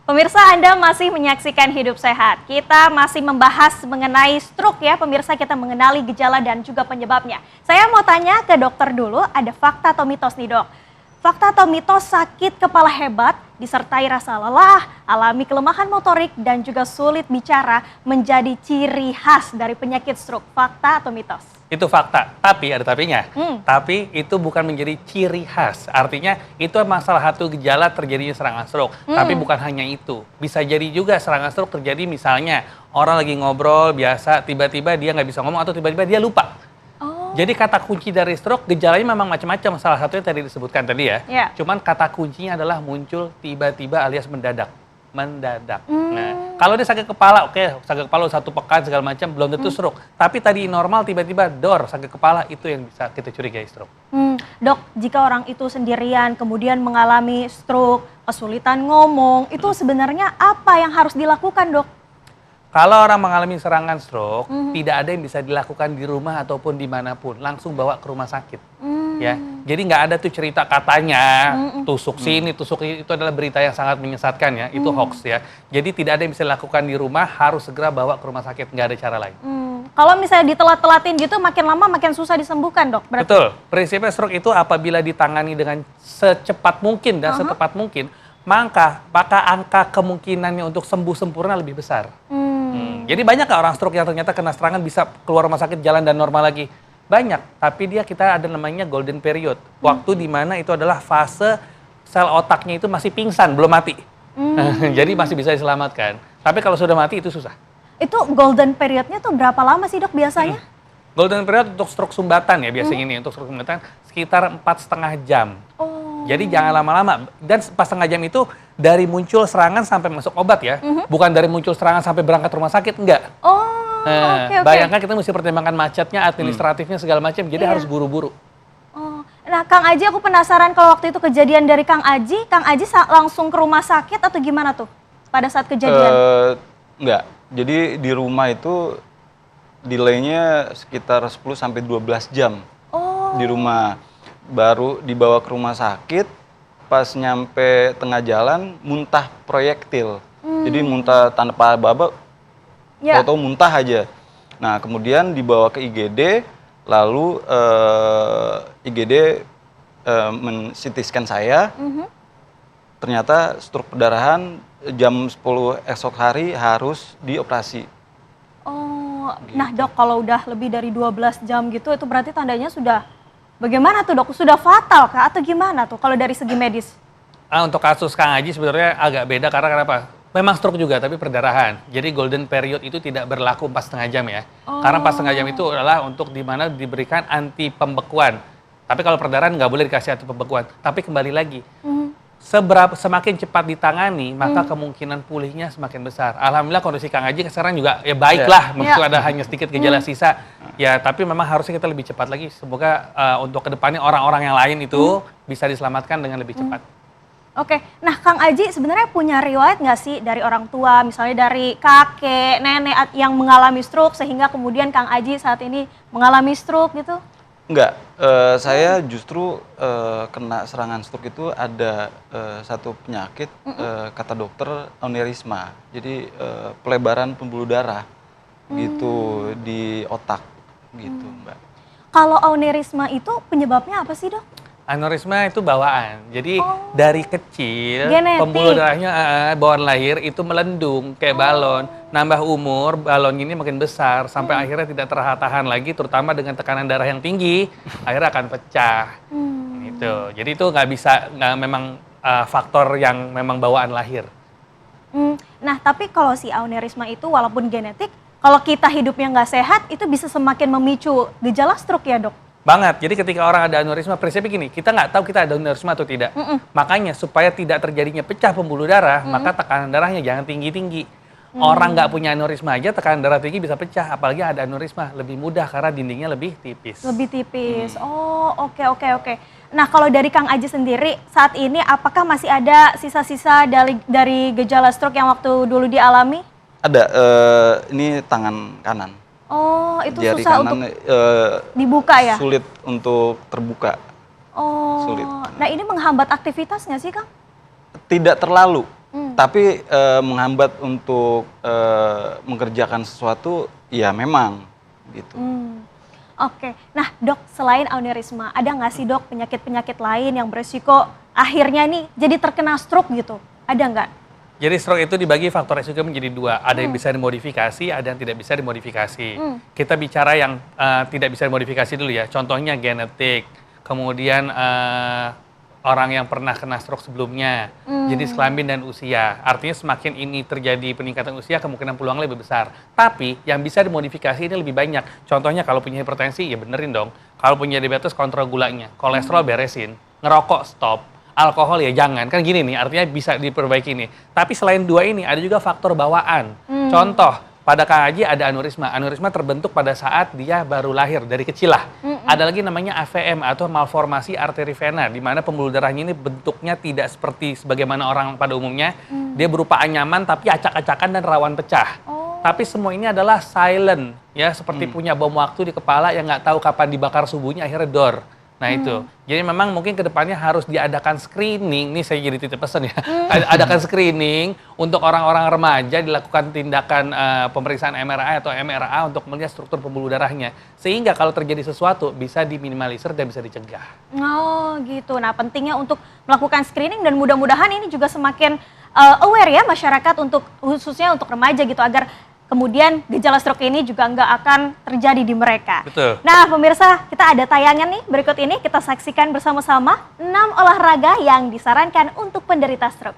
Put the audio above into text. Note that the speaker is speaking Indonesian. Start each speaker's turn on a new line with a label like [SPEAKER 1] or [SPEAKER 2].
[SPEAKER 1] Pemirsa, Anda masih menyaksikan Hidup Sehat. Kita masih membahas mengenai stroke ya, pemirsa, kita mengenali gejala dan juga penyebabnya. Saya mau tanya ke dokter dulu, ada fakta atau mitos nih dok? Fakta atau mitos sakit kepala hebat disertai rasa lelah, alami kelemahan motorik dan juga sulit bicara menjadi ciri khas dari penyakit stroke. Fakta atau mitos?
[SPEAKER 2] Itu fakta, tapi ada tapinya. Tapi itu bukan menjadi ciri khas. Artinya itu masalah satu gejala terjadinya serangan stroke. Tapi bukan hanya itu. Bisa jadi juga serangan stroke terjadi misalnya orang lagi ngobrol biasa, tiba-tiba dia nggak bisa ngomong atau tiba-tiba dia lupa. Jadi kata kunci dari stroke gejalanya memang macam-macam. Salah satunya tadi disebutkan tadi ya. Cuman kata kuncinya adalah muncul tiba-tiba alias mendadak. Nah, kalau dia sakit kepala, oke, sakit kepala 1 pekan segala macam belum tentu stroke. Tapi tadi normal tiba-tiba sakit kepala itu yang bisa kita curigai stroke.
[SPEAKER 1] Dok, jika orang itu sendirian kemudian mengalami stroke, kesulitan ngomong, itu sebenarnya apa yang harus dilakukan, Dok?
[SPEAKER 2] Kalau orang mengalami serangan stroke, tidak ada yang bisa dilakukan di rumah ataupun dimanapun, langsung bawa ke rumah sakit. Ya, jadi nggak ada tuh cerita katanya tusuk sini, tusuk ini, itu adalah berita yang sangat menyesatkan ya, itu hoax ya. Jadi tidak ada yang bisa dilakukan di rumah, harus segera bawa ke rumah sakit, nggak ada cara lain.
[SPEAKER 1] Kalau misalnya ditelat-telatin gitu, makin lama makin susah disembuhkan, Dok? Berarti?
[SPEAKER 2] Betul, prinsipnya stroke itu apabila ditangani dengan secepat mungkin dan setepat mungkin, maka angka kemungkinannya untuk sembuh sempurna lebih besar. Jadi banyak nggak orang stroke yang ternyata kena serangan bisa keluar rumah sakit, jalan dan normal lagi? Banyak, tapi kita ada namanya golden period. Waktu di mana itu adalah fase sel otaknya itu masih pingsan, belum mati. Jadi masih bisa diselamatkan. Tapi kalau sudah mati itu susah.
[SPEAKER 1] Itu golden periodnya tuh berapa lama sih, Dok, biasanya?
[SPEAKER 2] Golden period untuk stroke sumbatan ya biasanya ini. Untuk stroke sumbatan sekitar 4,5 jam. Jadi jangan lama-lama. Dan pas setengah jam itu dari muncul serangan sampai masuk obat ya. Bukan dari muncul serangan sampai berangkat rumah sakit, enggak.
[SPEAKER 1] Oke.
[SPEAKER 2] Bayangkan kita mesti pertimbangkan macetnya, administratifnya segala macam. Jadi harus buru-buru.
[SPEAKER 1] Nah, Kang Aji, aku penasaran kalau waktu itu kejadian dari Kang Aji langsung ke rumah sakit atau gimana tuh pada saat kejadian?
[SPEAKER 3] Enggak. Jadi di rumah itu delaynya sekitar 10 sampai 12 jam. Di rumah. Baru dibawa ke rumah sakit, pas nyampe tengah jalan muntah proyektil. Jadi muntah tanpa aba-aba, atau muntah aja. Nah, kemudian dibawa ke IGD, lalu IGD men-CT scan saya. Ternyata stroke perdarahan, jam 10 esok hari harus dioperasi.
[SPEAKER 1] Gitu. Nah, Dok, kalau udah lebih dari 12 jam gitu, itu berarti tandanya sudah bagaimana tuh, Dok? Sudah fatal kah atau gimana tuh kalau dari segi medis?
[SPEAKER 2] Untuk kasus Kang Aji sebenarnya agak beda karena kenapa? Memang stroke juga tapi perdarahan. Jadi golden period itu tidak berlaku 4,5 jam ya. Karena 4,5 jam itu adalah untuk dimana diberikan anti pembekuan. Tapi kalau perdarahan nggak boleh dikasih anti pembekuan. Tapi kembali lagi, semakin cepat ditangani, maka kemungkinan pulihnya semakin besar. Alhamdulillah kondisi Kang Aji sekarang juga ya baiklah, maksudnya ada hanya sedikit gejala sisa. Ya, tapi memang harusnya kita lebih cepat lagi. Semoga untuk kedepannya orang-orang yang lain itu bisa diselamatkan dengan lebih cepat.
[SPEAKER 1] Oke, nah Kang Aji sebenarnya punya riwayat nggak sih dari orang tua, misalnya dari kakek, nenek yang mengalami stroke sehingga kemudian Kang Aji saat ini mengalami stroke gitu?
[SPEAKER 3] Enggak, saya justru kena serangan stroke itu ada satu penyakit, kata dokter aneurisma. Jadi pelebaran pembuluh darah gitu di otak gitu, Mbak.
[SPEAKER 1] Kalau aneurisma itu penyebabnya apa sih, Dok?
[SPEAKER 2] Aneurisma itu bawaan. Jadi dari kecil
[SPEAKER 1] genetik.
[SPEAKER 2] Pembuluh darahnya bawaan lahir itu melendung kayak balon. Nambah umur balon ini makin besar sampai akhirnya tidak tertahan lagi, terutama dengan tekanan darah yang tinggi, akhirnya akan pecah. Gitu. Jadi itu memang faktor yang memang bawaan lahir.
[SPEAKER 1] Nah, tapi kalau si aneurisma itu walaupun genetik, kalau kita hidupnya nggak sehat, itu bisa semakin memicu gejala stroke ya, Dok?
[SPEAKER 2] Banget. Jadi ketika orang ada aneurisma, prinsipnya gini, kita nggak tahu kita ada aneurisma atau tidak. Makanya supaya tidak terjadinya pecah pembuluh darah, maka tekanan darahnya jangan tinggi-tinggi. Orang nggak punya aneurisma aja tekanan darah tinggi bisa pecah, apalagi ada aneurisma lebih mudah karena dindingnya lebih tipis.
[SPEAKER 1] Lebih tipis. Oke. Nah, kalau dari Kang Aji sendiri saat ini apakah masih ada sisa-sisa dari gejala stroke yang waktu dulu dialami?
[SPEAKER 3] Ada, ini tangan kanan.
[SPEAKER 1] Oh, itu
[SPEAKER 3] Jari
[SPEAKER 1] susah
[SPEAKER 3] kanan,
[SPEAKER 1] untuk dibuka ya?
[SPEAKER 3] Sulit untuk terbuka.
[SPEAKER 1] Oh,
[SPEAKER 3] Sulit.
[SPEAKER 1] nah ini menghambat aktivitas nggak sih, Kang?
[SPEAKER 3] Tidak terlalu. Tapi menghambat untuk mengerjakan sesuatu, ya memang gitu.
[SPEAKER 1] Oke, nah dok, selain aneurisma, ada nggak sih dok penyakit-penyakit lain yang beresiko akhirnya nih jadi terkena stroke gitu? Ada nggak?
[SPEAKER 2] Jadi stroke itu dibagi faktor resiko menjadi dua, ada yang bisa dimodifikasi, ada yang tidak bisa dimodifikasi. Kita bicara yang tidak bisa dimodifikasi dulu ya, contohnya genetik, kemudian orang yang pernah kena stroke sebelumnya, jenis kelamin dan usia. Artinya semakin ini terjadi peningkatan usia, kemungkinan peluang lebih besar. Tapi yang bisa dimodifikasi ini lebih banyak. Contohnya kalau punya hipertensi, ya benerin dong. Kalau punya diabetes, kontrol gulanya. Kolesterol beresin. Ngerokok, stop. Alkohol ya jangan. Kan gini nih, artinya bisa diperbaiki nih. Tapi selain dua ini, ada juga faktor bawaan. Contoh, pada Kang Aji ada aneurisma. Aneurisma terbentuk pada saat dia baru lahir, dari kecil lah. Ada lagi namanya AVM atau malformasi arteri vena, di mana pembuluh darahnya ini bentuknya tidak seperti sebagaimana orang pada umumnya. Dia berupa anyaman tapi acak-acakan dan rawan pecah. Tapi semua ini adalah silent, ya seperti punya bom waktu di kepala yang nggak tahu kapan dibakar subuhnya, akhirnya dor. Nah itu, jadi memang mungkin kedepannya harus diadakan screening, nih saya jadi titip pesan ya, adakan screening untuk orang-orang remaja, dilakukan tindakan pemeriksaan MRI atau MRA untuk melihat struktur pembuluh darahnya. Sehingga kalau terjadi sesuatu bisa diminimalisir dan bisa dicegah.
[SPEAKER 1] Oh gitu, nah pentingnya untuk melakukan screening dan mudah-mudahan ini juga semakin aware ya masyarakat untuk khususnya untuk remaja gitu agar kemudian gejala stroke ini juga nggak akan terjadi di mereka.
[SPEAKER 2] Betul.
[SPEAKER 1] Nah pemirsa, kita ada tayangan nih berikut ini, kita saksikan bersama-sama 6 olahraga yang disarankan untuk penderita stroke.